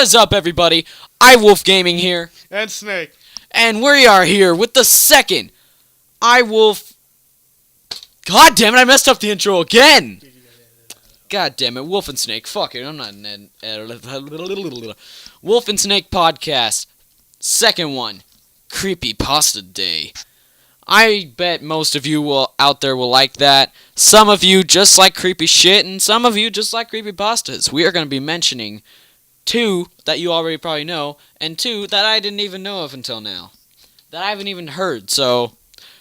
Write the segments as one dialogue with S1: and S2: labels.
S1: is up, everybody? Wolff Gaming here.
S2: And Snake.
S1: And we are here with the second Wolff... God damn it, I messed up the intro again! God damn it, Wolff and Snake. Fuck it, I'm not an Wolff and Snake podcast. Second one. Creepypasta Day. I bet most of you out there will like that. Some of you just like creepy shit, and some of you just like creepypastas. We are going to be mentioning 2 that you already probably know, and 2 that I didn't even know of until now. That I haven't even heard, so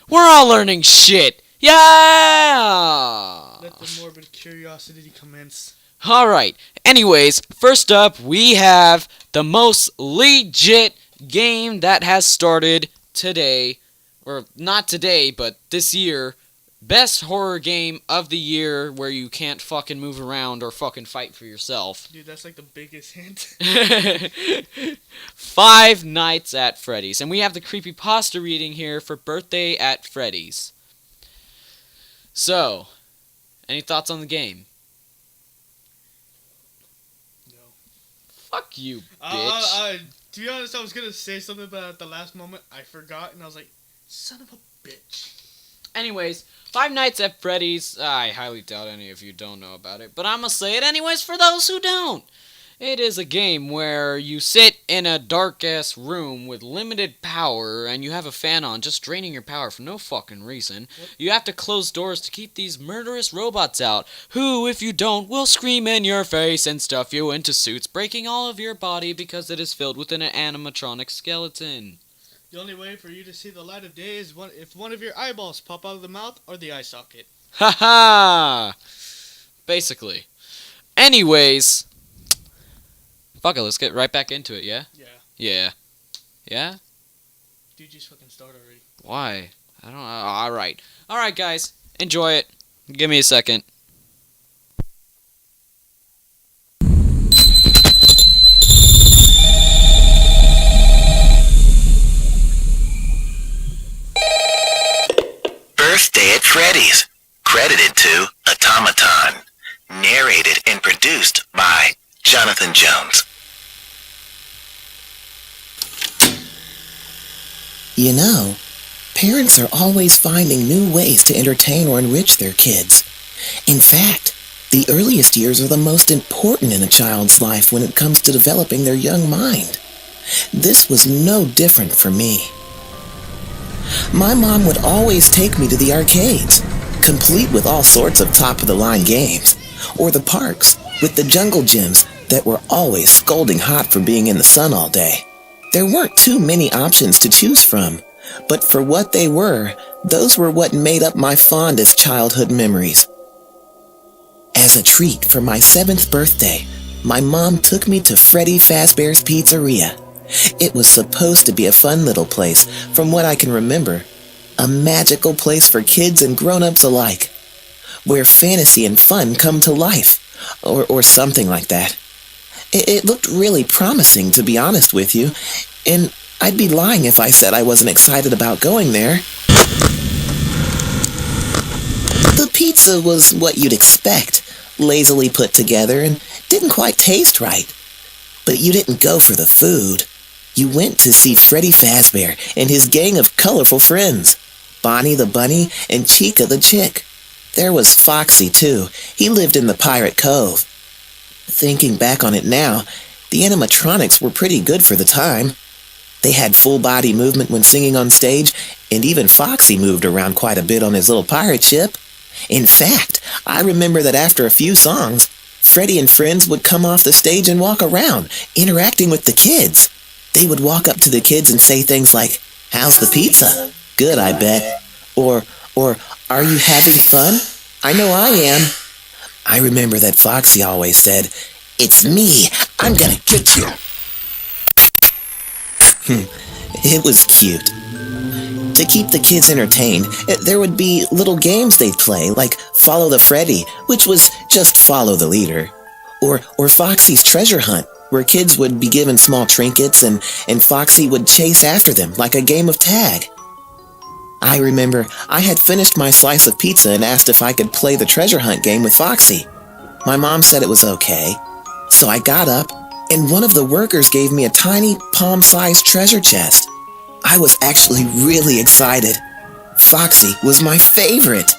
S1: we're all learning shit. Yeah!
S2: Let the morbid curiosity commence.
S1: Alright, anyways, first up, we have the most legit game that has started today. Or, not today, but this year. Best horror game of the year where you can't fucking move around or fucking fight for yourself.
S2: Dude, that's like the biggest hint.
S1: Five Nights at Freddy's. And we have the creepypasta reading here for Birthday at Freddy's. So, any thoughts on the game?
S2: No.
S1: Fuck you, bitch.
S2: To be honest, I was gonna say something, but at the last moment, I forgot, and I was like, son of a bitch.
S1: Anyways, Five Nights at Freddy's, I highly doubt any of you don't know about it, but I'm gonna say it anyways for those who don't. It is a game where you sit in a dark-ass room with limited power, and you have a fan on, just draining your power for no fucking reason. What? You have to close doors to keep these murderous robots out, who, if you don't, will scream in your face and stuff you into suits, breaking all of your body because it is filled with an animatronic skeleton.
S2: The only way for you to see the light of day is if one of your eyeballs pop out of the mouth or the eye socket.
S1: Haha! Basically. Anyways, fuck it, let's get right back into it, yeah?
S2: Yeah.
S1: Yeah. Yeah?
S2: Dude, just fucking start already.
S1: Why? I don't know. Alright. Alright, guys. Enjoy it. Give me a second.
S3: Birthday at Freddy's. Credited to Automaton. Narrated and produced by Jonathan Jones.
S4: You know, parents are always finding new ways to entertain or enrich their kids. In fact, the earliest years are the most important in a child's life when it comes to developing their young mind. This was no different for me. My mom would always take me to the arcades, complete with all sorts of top-of-the-line games, or the parks with the jungle gyms that were always scalding hot for being in the sun all day. There weren't too many options to choose from, but for what they were, those were what made up my fondest childhood memories. As a treat for my 7th birthday, my mom took me to Freddy Fazbear's Pizzeria. It was supposed to be a fun little place, from what I can remember. A magical place for kids and grown-ups alike, where fantasy and fun come to life, or something like that. It looked really promising, to be honest with you, and I'd be lying if I said I wasn't excited about going there. The pizza was what you'd expect, lazily put together, and didn't quite taste right. But you didn't go for the food. You went to see Freddy Fazbear and his gang of colorful friends, Bonnie the Bunny and Chica the Chick. There was Foxy, too. He lived in the Pirate Cove. Thinking back on it now, the animatronics were pretty good for the time. They had full-body movement when singing on stage, and even Foxy moved around quite a bit on his little pirate ship. In fact, I remember that after a few songs, Freddy and friends would come off the stage and walk around, interacting with the kids. They would walk up to the kids and say things like, "How's the pizza? Good, I bet." Or, "Are you having fun? I know I am." I remember that Foxy always said, "It's me. I'm gonna get you." It was cute. To keep the kids entertained, there would be little games they'd play, like Follow the Freddy, which was just follow the leader. Or Foxy's Treasure Hunt, where kids would be given small trinkets and Foxy would chase after them like a game of tag. I remember I had finished my slice of pizza and asked if I could play the treasure hunt game with Foxy. My mom said it was okay, so I got up, and one of the workers gave me a tiny palm-sized treasure chest. I was actually really excited. Foxy was my favorite.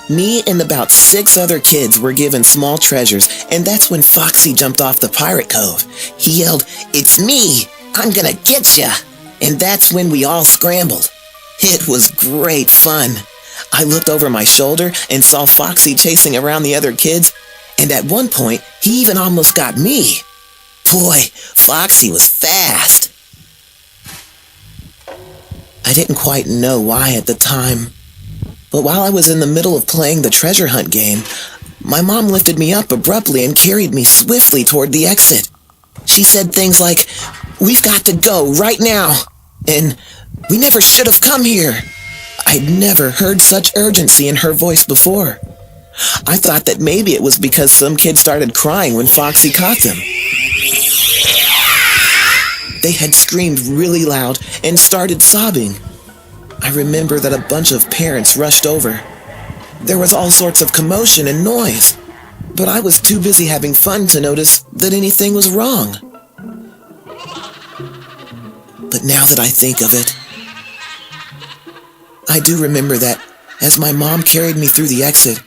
S4: Me and about 6 other kids were given small treasures, and that's when Foxy jumped off the pirate cove. He yelled, "It's me! I'm gonna get ya!" And that's when we all scrambled. It was great fun. I looked over my shoulder and saw Foxy chasing around the other kids, and at one point, he even almost got me. Boy, Foxy was fast. I didn't quite know why at the time, but while I was in the middle of playing the treasure hunt game, my mom lifted me up abruptly and carried me swiftly toward the exit. She said things like, "We've got to go right now," and "We never should have come here." I'd never heard such urgency in her voice before. I thought that maybe it was because some kid started crying when Foxy caught them. They had screamed really loud and started sobbing. I remember that a bunch of parents rushed over. There was all sorts of commotion and noise, but I was too busy having fun to notice that anything was wrong. But now that I think of it, I do remember that as my mom carried me through the exit,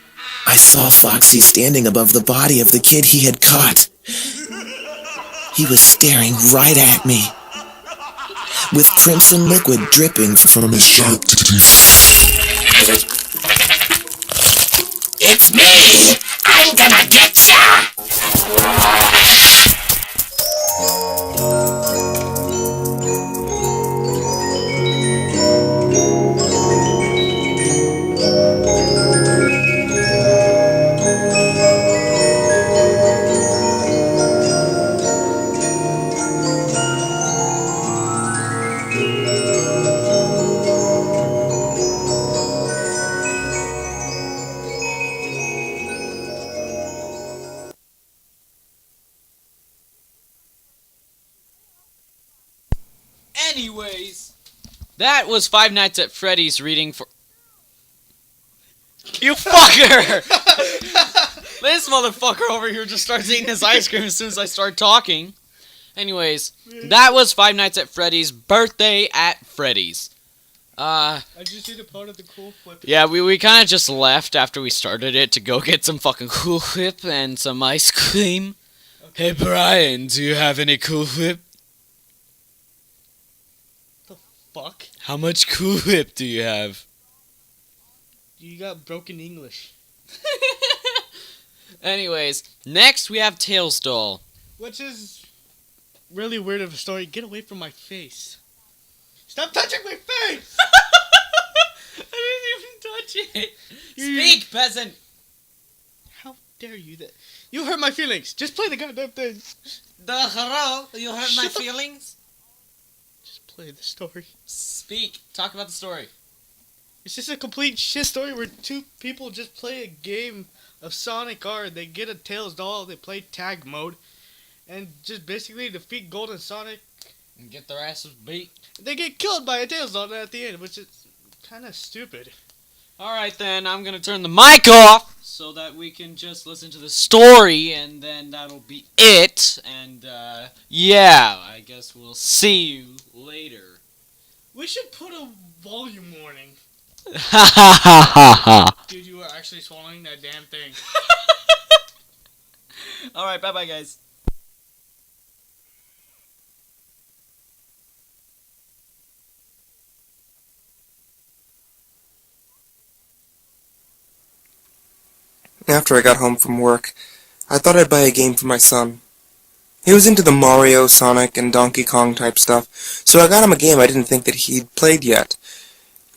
S4: I saw Foxy standing above the body of the kid he had caught. He was staring right at me, with crimson liquid dripping from his sharp teeth.
S3: It's me! I'm gonna get ya!
S1: Anyways, that was Five Nights at Freddy's reading for... You fucker! This motherfucker over here just starts eating his ice cream as soon as I start talking. Anyways, that was Five Nights at Freddy's Birthday at Freddy's.
S2: I just need a part of the Cool Whip.
S1: Yeah, we kind of just left after we started it to go get some fucking Cool Whip and some ice cream. Okay. Hey Brian, do you have any Cool Whip?
S2: Fuck.
S1: How much Cool Whip do you have?
S2: You got broken English.
S1: Anyways, next we have Tails Doll.
S2: Which is really weird of a story. Get away from my face. Stop touching my face!
S1: I didn't even touch it. Speak, peasant.
S2: How dare you? You hurt my feelings. Just play the goddamn thing.
S1: Hello, you hurt my
S2: Shut up.
S1: feelings?
S2: Just play the story.
S1: Speak. Talk about the story.
S2: It's just a complete shit story where 2 people just play a game of Sonic R. They get a Tails doll, they play tag mode, and just basically defeat Golden Sonic.
S1: And get their asses beat.
S2: They get killed by a Tails doll at the end, which is kind of stupid.
S1: Alright then, I'm gonna turn the mic off so that we can just listen to the story, and then that'll be it. And, yeah, I guess we'll see you later.
S2: We should put a volume warning.
S1: Ha ha ha ha ha.
S2: Dude, you are actually swallowing that damn thing.
S1: Alright, bye bye guys.
S5: After I got home from work, I thought I'd buy a game for my son. He was into the Mario, Sonic, and Donkey Kong type stuff, so I got him a game I didn't think that he'd played yet.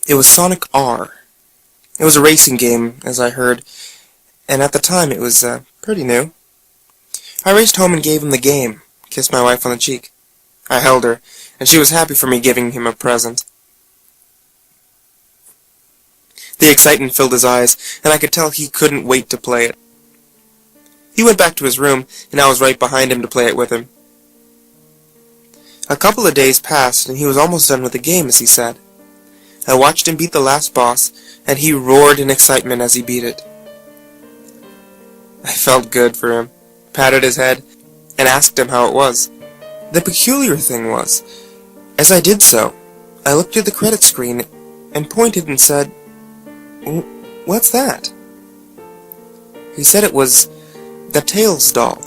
S5: It was Sonic R. It was a racing game, as I heard, and at the time it was pretty new. I raced home and gave him the game, kissed my wife on the cheek. I held her, and she was happy for me giving him a present. The excitement filled his eyes, and I could tell he couldn't wait to play it. He went back to his room, and I was right behind him to play it with him. A couple of days passed, and he was almost done with the game, as he said. I watched him beat the last boss, and he roared in excitement as he beat it. I felt good for him, patted his head, and asked him how it was. The peculiar thing was, as I did so, I looked at the credit screen and pointed and said, "What's that?" He said it was the Tails doll.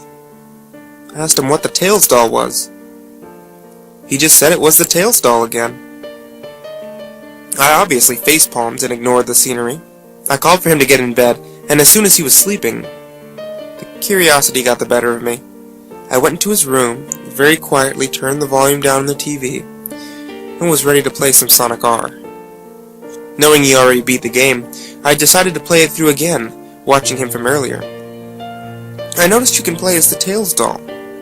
S5: I asked him what the Tails doll was. He just said it was the Tails doll again. I obviously facepalmed and ignored the scenery. I called for him to get in bed, and as soon as he was sleeping, the curiosity got the better of me. I went into his room, very quietly turned the volume down on the TV, and was ready to play some Sonic R. Knowing he already beat the game, I decided to play it through again, watching him from earlier. I noticed you can play as the Tails doll.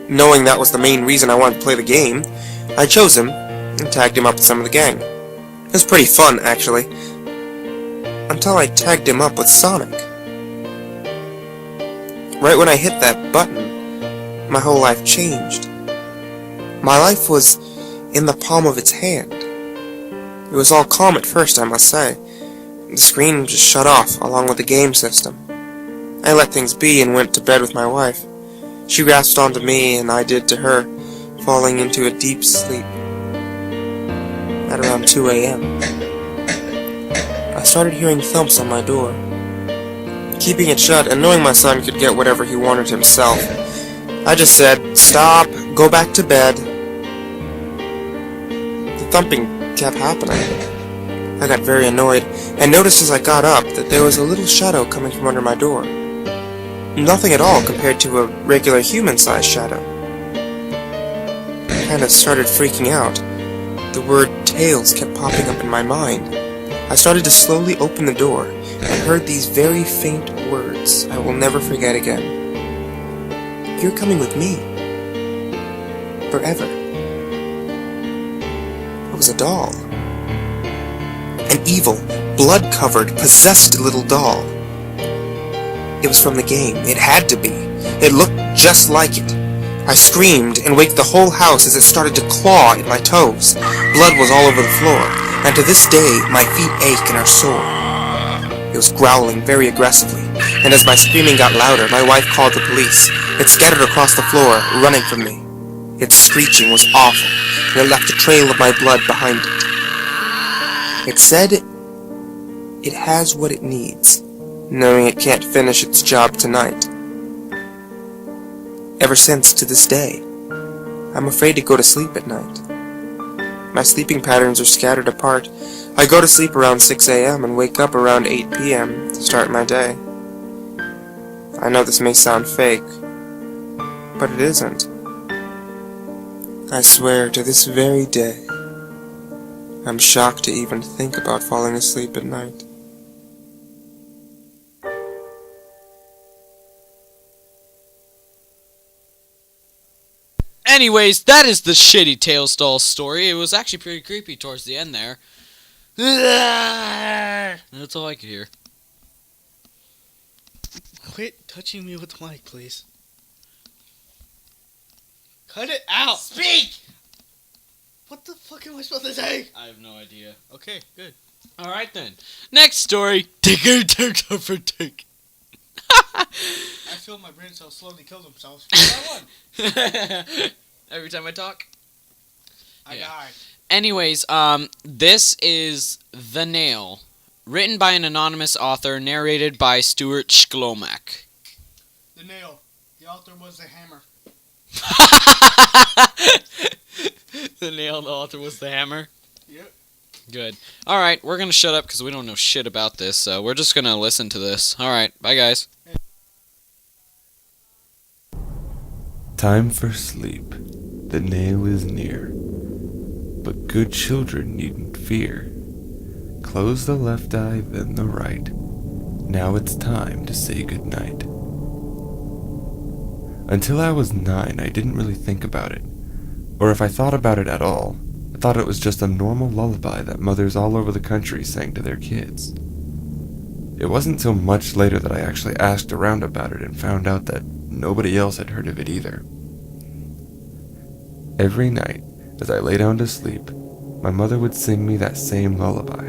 S5: Knowing that was the main reason I wanted to play the game, I chose him and tagged him up with some of the gang. It was pretty fun, actually, until I tagged him up with Sonic. Right when I hit that button, my whole life changed. My life was in the palm of its hand. It was all calm at first, I must say. The screen just shut off, along with the game system. I let things be and went to bed with my wife. She grasped onto me, and I did to her, falling into a deep sleep. At around 2 a.m., I started hearing thumps on my door. Keeping it shut, and knowing my son could get whatever he wanted himself, I just said, "Stop, go back to bed." The thumping kept happening. I got very annoyed, and noticed as I got up that there was a little shadow coming from under my door. Nothing at all compared to a regular human-sized shadow. I kind of started freaking out. The word Tails kept popping up in my mind. I started to slowly open the door, and heard these very faint words I will never forget again. "You're coming with me. Forever." It was a doll. An evil, blood-covered, possessed little doll. It was from the game. It had to be. It looked just like it. I screamed and waked the whole house as it started to claw at my toes. Blood was all over the floor, and to this day my feet ache and are sore. It was growling very aggressively, and as my screaming got louder, my wife called the police. It scattered across the floor, running from me. Its screeching was awful, and it left a trail of my blood behind it. It said it has what it needs, knowing it can't finish its job tonight. Ever since, to this day, I'm afraid to go to sleep at night. My sleeping patterns are scattered apart. I go to sleep around 6 a.m. and wake up around 8 p.m. to start my day. I know this may sound fake, but it isn't. I swear to this very day, I'm shocked to even think about falling asleep at night.
S1: Anyways, that is the shitty Tails doll story. It was actually pretty creepy towards the end there. That's all I could hear.
S2: Quit touching me with the mic, please. Cut it out!
S1: Speak!
S2: What the fuck am I supposed to say?
S1: I have no idea.
S2: Okay, good.
S1: Alright then. Next story. Ticker for tick.
S2: I feel my brain cells slowly kill themselves. I won.
S1: Every time I talk.
S2: I
S1: Yeah.
S2: died.
S1: Anyways, this is The Nail, written by an anonymous author, narrated by Stuart Schlomack.
S2: The nail. The author was the hammer.
S1: The Nail, the author was the hammer.
S2: Yep.
S1: Good. Alright, we're gonna shut up because we don't know shit about this, so we're just gonna listen to this. Alright, bye guys.
S6: Time for sleep. The nail is near. But good children needn't fear. Close the left eye, then the right. Now it's time to say goodnight. Until I was 9, I didn't really think about it. Or if I thought about it at all, I thought it was just a normal lullaby that mothers all over the country sang to their kids. It wasn't till much later that I actually asked around about it and found out that nobody else had heard of it either. Every night, as I lay down to sleep, my mother would sing me that same lullaby.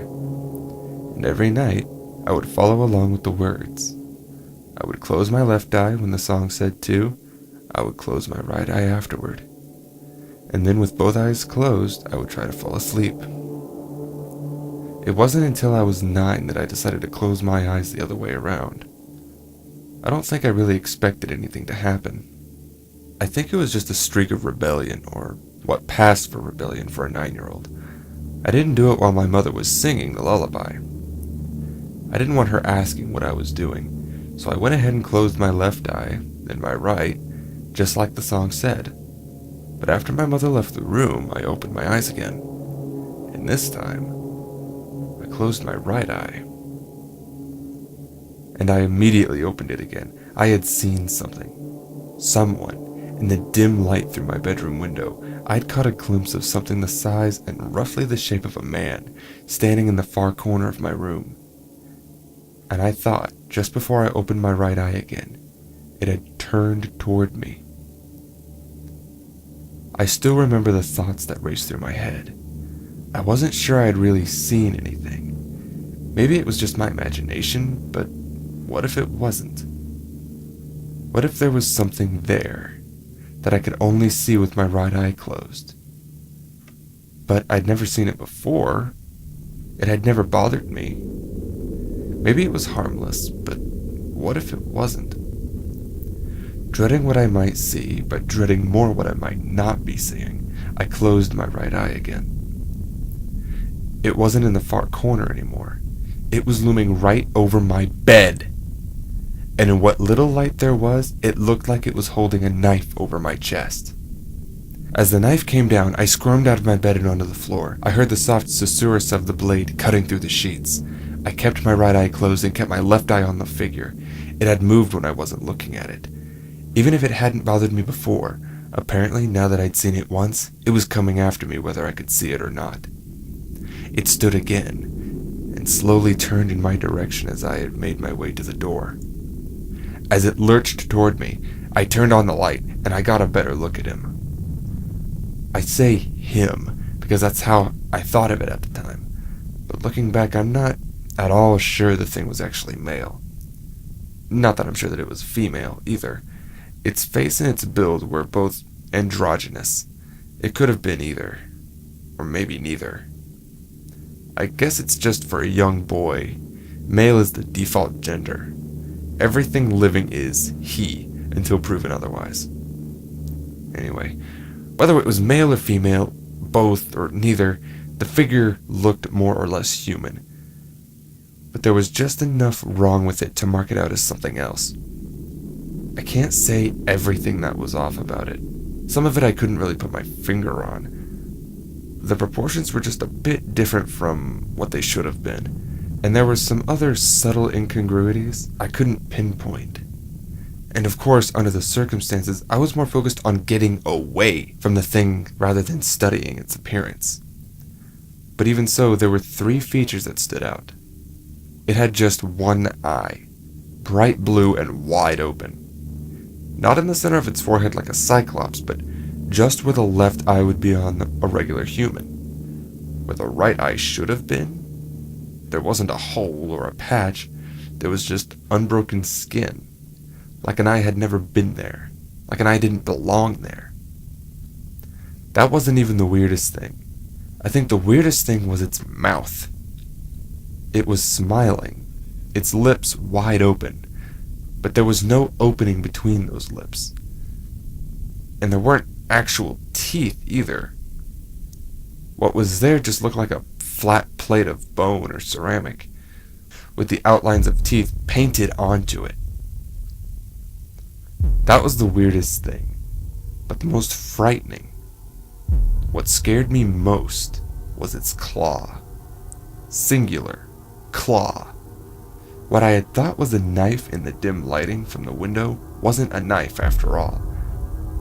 S6: And every night, I would follow along with the words. I would close my left eye when the song said to. I would close my right eye afterward, and then with both eyes closed, I would try to fall asleep. It wasn't until I was 9 that I decided to close my eyes the other way around. I don't think I really expected anything to happen. I think it was just a streak of rebellion, or what passed for rebellion for a 9-year-old. I didn't do it while my mother was singing the lullaby. I didn't want her asking what I was doing, so I went ahead and closed my left eye, then my right, just like the song said. But after my mother left the room, I opened my eyes again. And this time, I closed my right eye. And I immediately opened it again. I had seen something. Someone. In the dim light through my bedroom window, I'd caught a glimpse of something the size and roughly the shape of a man, standing in the far corner of my room. And I thought, just before I opened my right eye again, it had turned toward me. I still remember the thoughts that raced through my head. I wasn't sure I had really seen anything. Maybe it was just my imagination, but what if it wasn't? What if there was something there that I could only see with my right eye closed? But I'd never seen it before. It had never bothered me. Maybe it was harmless, but what if it wasn't? Dreading what I might see, but dreading more what I might not be seeing, I closed my right eye again. It wasn't in the far corner anymore. It was looming right over my bed. And in what little light there was, it looked like it was holding a knife over my chest. As the knife came down, I squirmed out of my bed and onto the floor. I heard the soft susurrus of the blade cutting through the sheets. I kept my right eye closed and kept my left eye on the figure. It had moved when I wasn't looking at it. Even if it hadn't bothered me before, apparently now that I'd seen it once, it was coming after me whether I could see it or not. It stood again, and slowly turned in my direction as I had made my way to the door. As it lurched toward me, I turned on the light, and I got a better look at him. I say him, because that's how I thought of it at the time. But looking back, I'm not at all sure the thing was actually male. Not that I'm sure that it was female, either. Its face and its build were both androgynous. It could have been either. Or maybe neither. I guess it's just for a young boy. Male is the default gender. Everything living is he, until proven otherwise. Anyway, whether it was male or female, both or neither, the figure looked more or less human. But there was just enough wrong with it to mark it out as something else. I can't say everything that was off about it. Some of it I couldn't really put my finger on. The proportions were just a bit different from what they should have been. And there were some other subtle incongruities I couldn't pinpoint. And of course, under the circumstances, I was more focused on getting away from the thing rather than studying its appearance. But even so, there were 3 features that stood out. It had just one eye, bright blue and wide open. Not in the center of its forehead like a cyclops, but just where the left eye would be on a regular human. Where the right eye should have been, there wasn't a hole or a patch, there was just unbroken skin. Like an eye had never been there, like an eye didn't belong there. That wasn't even the weirdest thing. I think the weirdest thing was its mouth. It was smiling, its lips wide open, but there was no opening between those lips. And there weren't actual teeth either. What was there just looked like a flat plate of bone or ceramic, with the outlines of teeth painted onto it. That was the weirdest thing, but the most frightening. What scared me most was its claw. Singular. Claw. What I had thought was a knife in the dim lighting from the window wasn't a knife after all.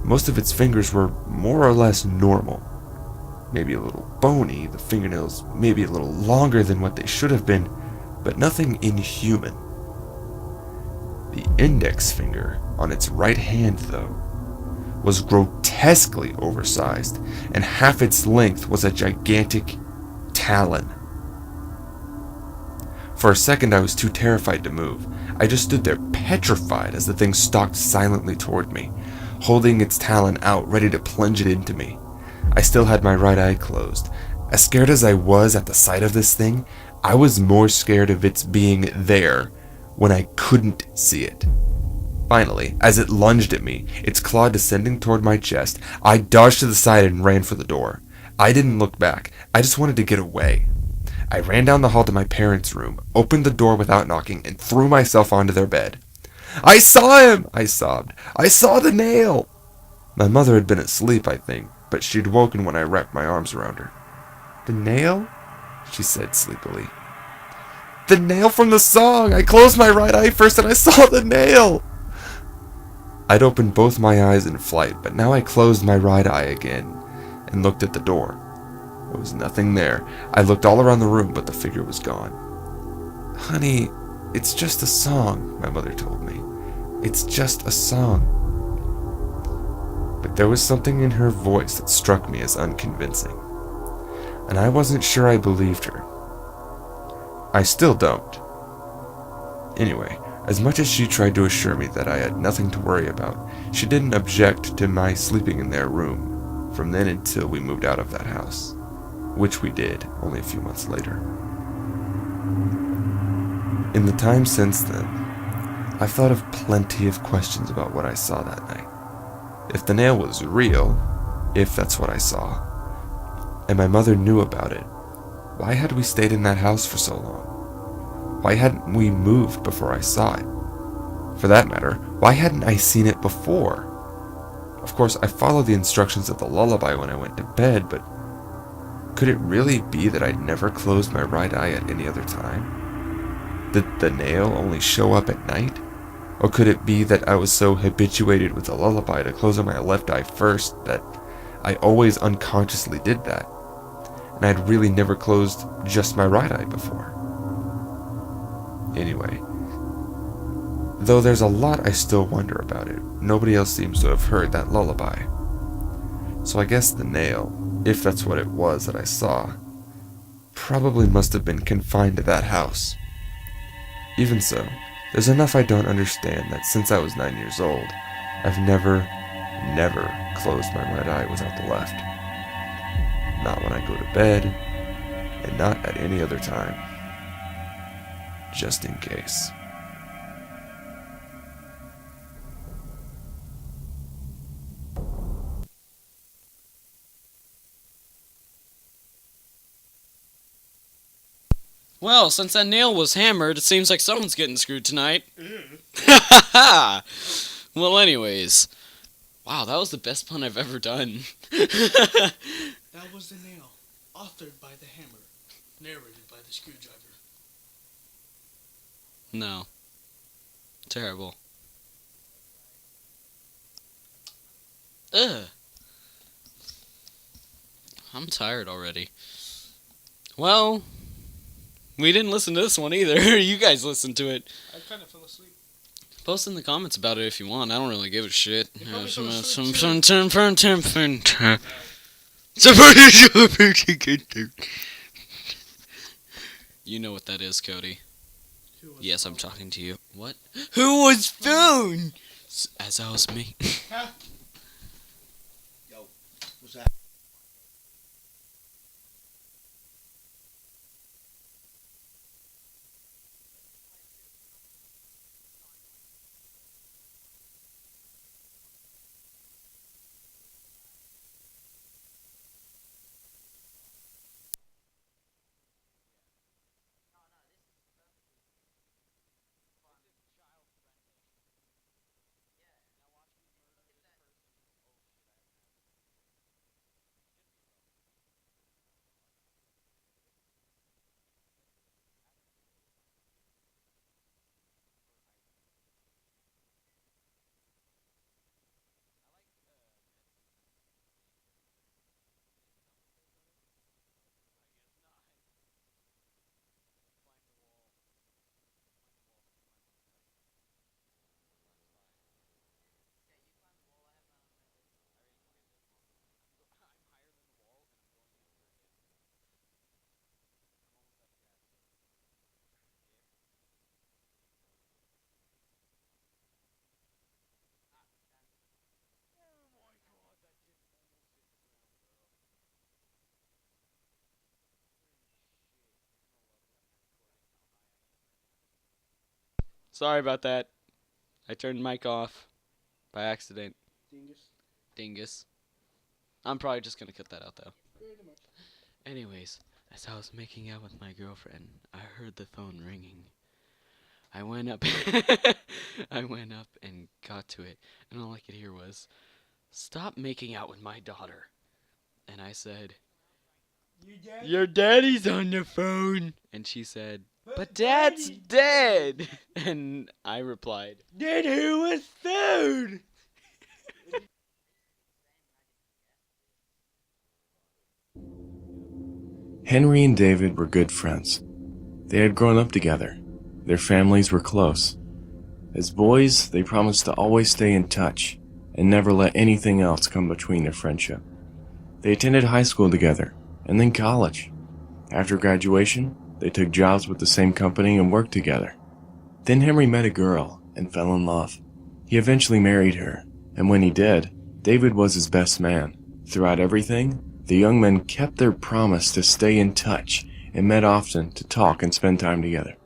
S6: Most of its fingers were more or less normal. Maybe a little bony, the fingernails maybe a little longer than what they should have been, but nothing inhuman. The index finger on its right hand, though, was grotesquely oversized, and half its length was a gigantic talon. For a second I was too terrified to move. I just stood there petrified as the thing stalked silently toward me, holding its talon out, ready to plunge it into me. I still had my right eye closed. As scared as I was at the sight of this thing, I was more scared of its being there when I couldn't see it. Finally, as it lunged at me, its claw descending toward my chest, I dodged to the side and ran for the door. I didn't look back. I just wanted to get away. I ran down the hall to my parents' room, opened the door without knocking, and threw myself onto their bed. "I saw him!" I sobbed. "I saw the nail!" My mother had been asleep, I think, but she'd woken when I wrapped my arms around her. "The nail?" she said sleepily. "The nail from the song! I closed my right eye first and I saw the nail!" I'd opened both my eyes in flight, but now I closed my right eye again and looked at the door. There was nothing there. I looked all around the room, but the figure was gone. "Honey, it's just a song," my mother told me. "It's just a song." But there was something in her voice that struck me as unconvincing, and I wasn't sure I believed her. I still don't. Anyway, as much as she tried to assure me that I had nothing to worry about, she didn't object to my sleeping in their room from then until we moved out of that house, which we did only a few months later. In the time since then, I've thought of plenty of questions about what I saw that night. If the nail was real, if that's what I saw, and my mother knew about it, why had we stayed in that house for so long? Why hadn't we moved before I saw it? For that matter, why hadn't I seen it before? Of course, I followed the instructions of the lullaby when I went to bed, but could it really be that I'd never closed my right eye at any other time? Did the nail only show up at night? Or could it be that I was so habituated with the lullaby to closing my left eye first that I always unconsciously did that, and I'd really never closed just my right eye before? Anyway, though there's a lot I still wonder about it, nobody else seems to have heard that lullaby. So I guess the nail, if that's what it was that I saw, probably must have been confined to that house. Even so, there's enough I don't understand that since I was 9 years old, I've never closed my right eye without the left. Not when I go to bed, and not at any other time. Just in case.
S1: Well, since that nail was hammered, it seems like someone's getting screwed tonight. Well, anyways. Wow, that was the best pun I've ever done.
S2: That was the nail, authored by the hammer, narrated by the screwdriver.
S1: No. Terrible. Ugh. I'm tired already. Well, we didn't listen to this one either. You guys listened to it.
S2: I kind of fell asleep.
S1: Post in the comments about it if you want. I don't really give a shit.
S2: You probably fell
S1: You know what that is, Cody. Yes, I'm talking to you. What?
S2: Who was phone?
S1: As I was me.
S2: Yo, what's that?
S1: Sorry about that. I turned mic off by accident. Dingus. I'm probably just gonna cut that out though. Anyways, as I was making out with my girlfriend, I heard the phone ringing. I went up and got to it, and all I could hear was, "Stop making out with my daughter." And I said, "Your daddy's on the phone." And she said, "But Dad's dead." And I replied, "Then who was phone?"
S6: Henry and David were good friends. They had grown up together. Their families were close. As boys, they promised to always stay in touch and never let anything else come between their friendship. They attended high school together, and then college. After graduation, they took jobs with the same company and worked together. Then Henry met a girl and fell in love. He eventually married her, and when he did, David was his best man. Throughout everything, the young men kept their promise to stay in touch and met often to talk and spend time together.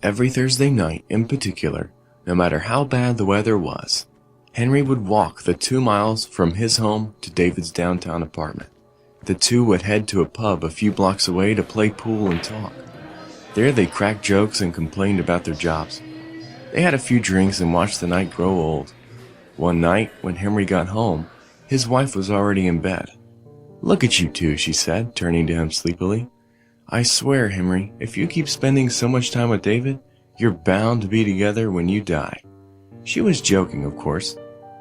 S6: Every Thursday night in particular, no matter how bad the weather was, Henry would walk the 2 miles from his home to David's downtown apartment. The two would head to a pub a few blocks away to play pool and talk. There they cracked jokes and complained about their jobs. They had a few drinks and watched the night grow old. One night, when Henry got home, his wife was already in bed. "Look at you two," she said, turning to him sleepily. "I swear, Henry, if you keep spending so much time with David, you're bound to be together when you die." She was joking, of course.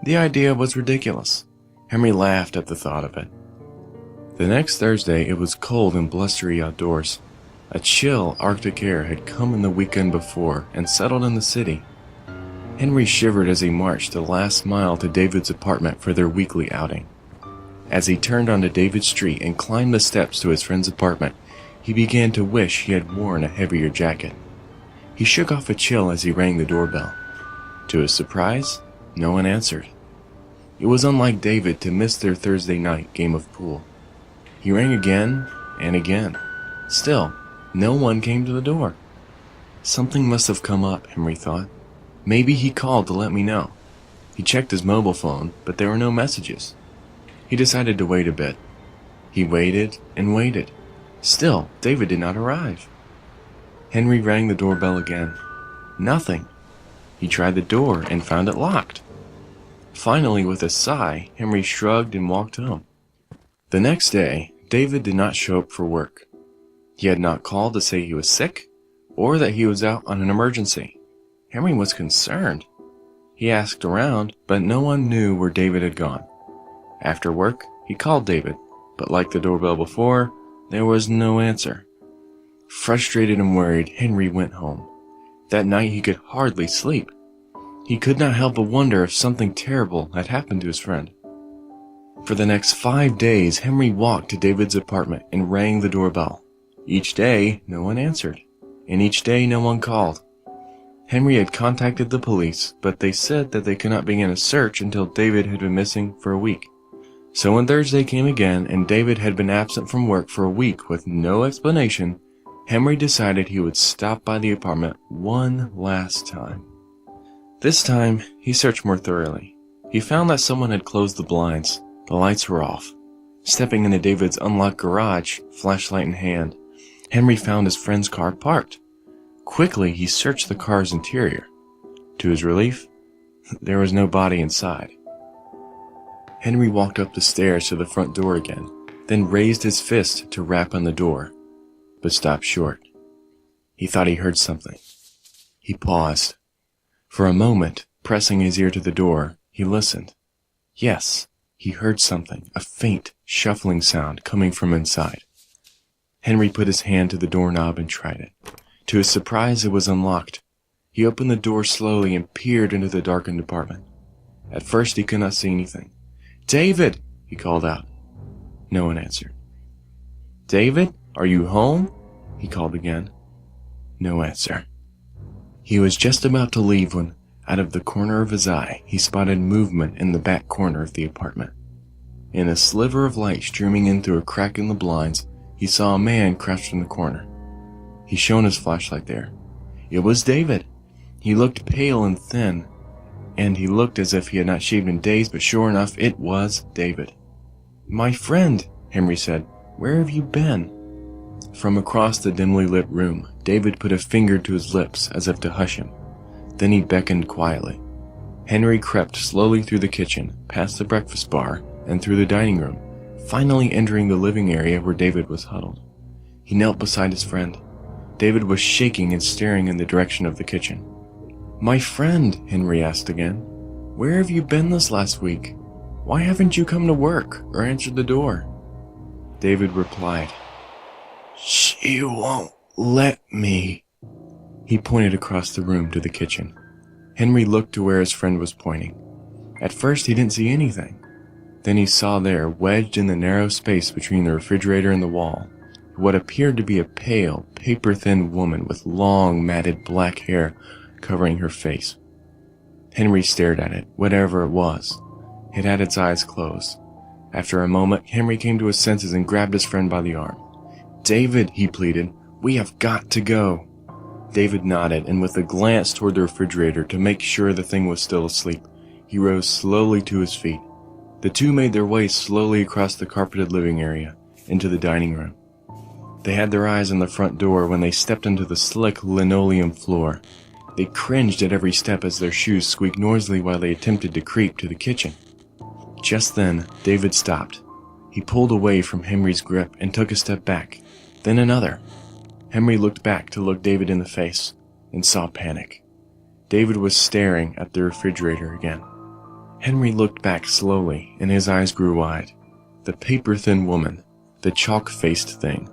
S6: The idea was ridiculous. Henry laughed at the thought of it. The next Thursday, it was cold and blustery outdoors. A chill Arctic air had come in the weekend before and settled in the city. Henry shivered as he marched the last mile to David's apartment for their weekly outing. As he turned onto David Street and climbed the steps to his friend's apartment, he began to wish he had worn a heavier jacket. He shook off a chill as he rang the doorbell. To his surprise, no one answered. It was unlike David to miss their Thursday night game of pool. He rang again and again. Still, no one came to the door. Something must have come up, Henry thought. Maybe he called to let me know. He checked his mobile phone, but there were no messages. He decided to wait a bit. He waited and waited. Still, David did not arrive. Henry rang the doorbell again. Nothing. He tried the door and found it locked. Finally, with a sigh, Henry shrugged and walked home. The next day, David did not show up for work. He had not called to say he was sick or that he was out on an emergency. Henry was concerned. He asked around, but no one knew where David had gone. After work, he called David, but like the doorbell before, there was no answer. Frustrated and worried, Henry went home. That night he could hardly sleep. He could not help but wonder if something terrible had happened to his friend. For the next 5 days, Henry walked to David's apartment and rang the doorbell. Each day, no one answered, and each day no one called. Henry had contacted the police, but they said that they could not begin a search until David had been missing for a week. So when Thursday came again and David had been absent from work for a week with no explanation, Henry decided he would stop by the apartment one last time. This time, he searched more thoroughly. He found that someone had closed the blinds. The lights were off. Stepping into David's unlocked garage, flashlight in hand, Henry found his friend's car parked. Quickly, he searched the car's interior. To his relief, there was no body inside. Henry walked up the stairs to the front door again, then raised his fist to rap on the door, but stopped short. He thought he heard something. He paused. For a moment, pressing his ear to the door, he listened. Yes, he heard something, a faint, shuffling sound coming from inside. Henry put his hand to the doorknob and tried it. To his surprise, it was unlocked. He opened the door slowly and peered into the darkened apartment. At first, he could not see anything. "David!" he called out. No one answered. "David, are you home?" he called again. No answer. He was just about to leave when, out of the corner of his eye, he spotted movement in the back corner of the apartment. In a sliver of light streaming in through a crack in the blinds, he saw a man crouched in the corner. He shone his flashlight there. It was David. He looked pale and thin, and he looked as if he had not shaved in days, but sure enough, it was David. "My friend," Henry said, "where have you been?" From across the dimly lit room, David put a finger to his lips as if to hush him. Then he beckoned quietly. Henry crept slowly through the kitchen, past the breakfast bar, and through the dining room, finally entering the living area where David was huddled. He knelt beside his friend. David was shaking and staring in the direction of the kitchen. "My friend," Henry asked again, "where have you been this last week? Why haven't you come to work or answered the door?" David replied, "She won't let me." He pointed across the room to the kitchen. Henry looked to where his friend was pointing. At first he didn't see anything. Then he saw there, wedged in the narrow space between the refrigerator and the wall, what appeared to be a pale, paper-thin woman with long, matted black hair covering her face. Henry stared at it, whatever it was. It had its eyes closed. After a moment, Henry came to his senses and grabbed his friend by the arm. "David," he pleaded, "we have got to go." David nodded, and with a glance toward the refrigerator to make sure the thing was still asleep, he rose slowly to his feet. The two made their way slowly across the carpeted living area, into the dining room. They had their eyes on the front door when they stepped onto the slick linoleum floor. They cringed at every step as their shoes squeaked noisily while they attempted to creep to the kitchen. Just then, David stopped. He pulled away from Henry's grip and took a step back, then another. Henry looked back to look David in the face and saw panic. David was staring at the refrigerator again. Henry looked back slowly, and his eyes grew wide. The paper-thin woman, the chalk-faced thing,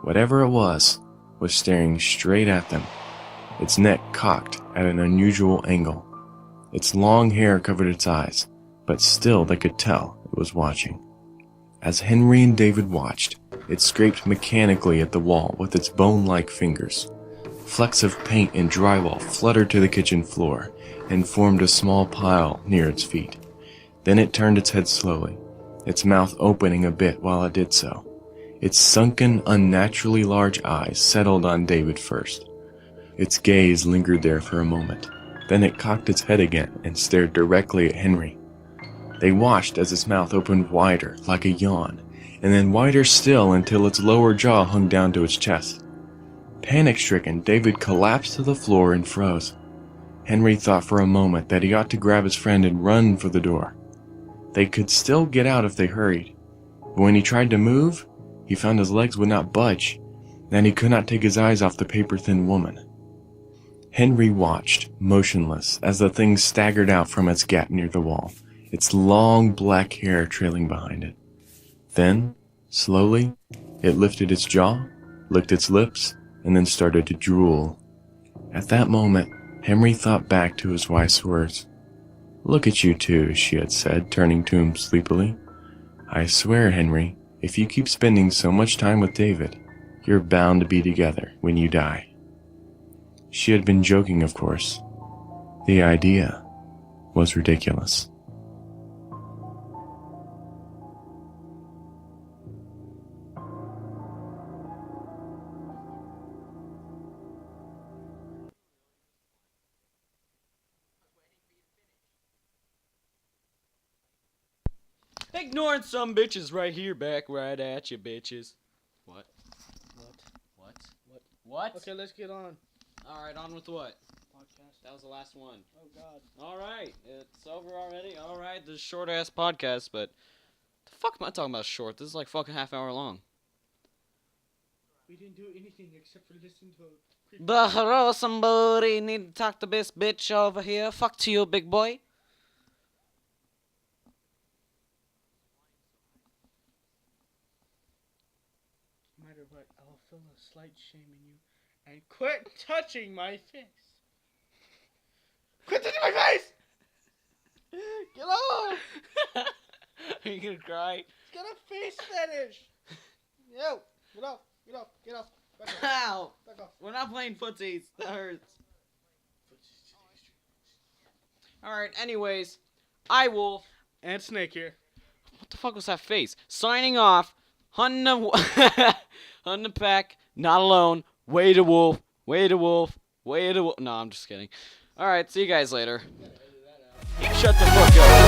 S6: whatever it was staring straight at them, its neck cocked at an unusual angle. Its long hair covered its eyes, but still they could tell it was watching. As Henry and David watched, it scraped mechanically at the wall with its bone-like fingers. Flecks of paint and drywall fluttered to the kitchen floor and formed a small pile near its feet. Then it turned its head slowly, its mouth opening a bit while it did so. Its sunken, unnaturally large eyes settled on David first. Its gaze lingered there for a moment. Then it cocked its head again and stared directly at Henry. They watched as its mouth opened wider, like a yawn, and then wider still until its lower jaw hung down to its chest. Panic-stricken, David collapsed to the floor and froze. Henry thought for a moment that he ought to grab his friend and run for the door. They could still get out if they hurried, but when he tried to move, he found his legs would not budge, and he could not take his eyes off the paper-thin woman. Henry watched, motionless, as the thing staggered out from its gap near the wall, its long black hair trailing behind it. Then, slowly, it lifted its jaw, licked its lips, and then started to drool. At that moment, Henry thought back to his wife's words. "Look at you two," she had said, turning to him sleepily. "I swear, Henry, if you keep spending so much time with David, you're bound to be together when you die." She had been joking, of course. The idea was ridiculous.
S1: Ignoring some bitches right here, back right at you, bitches. What? What?
S2: Okay, let's get on.
S1: Alright, on with what?
S2: Podcast.
S1: That was the last one.
S2: Oh, God.
S1: Alright, it's over already. Alright, this is a short-ass podcast, but the fuck am I talking about short? This is like fucking half hour long.
S2: We didn't do anything except for listening to a
S1: But hello, somebody need to talk to this bitch over here. Fuck to you, big boy.
S2: No matter what, I'll feel a slight shame in you. And quit touching my face. Quit touching my face! Get off!
S1: Are you gonna cry?
S2: It's got a face fetish! Yo! Get off! Get off! Get off! Back off!
S1: Ow!
S2: Back off!
S1: We're not playing footsies. That hurts. Alright, anyways. I, Wolf.
S2: And Snake here.
S1: What the fuck was that face? Signing off. Hunting the, hunting the pack. Not alone. Way to Wolf. Way to Wolf. Way to Wolf. No, I'm just kidding. Alright, see you guys later. Shut the fuck up.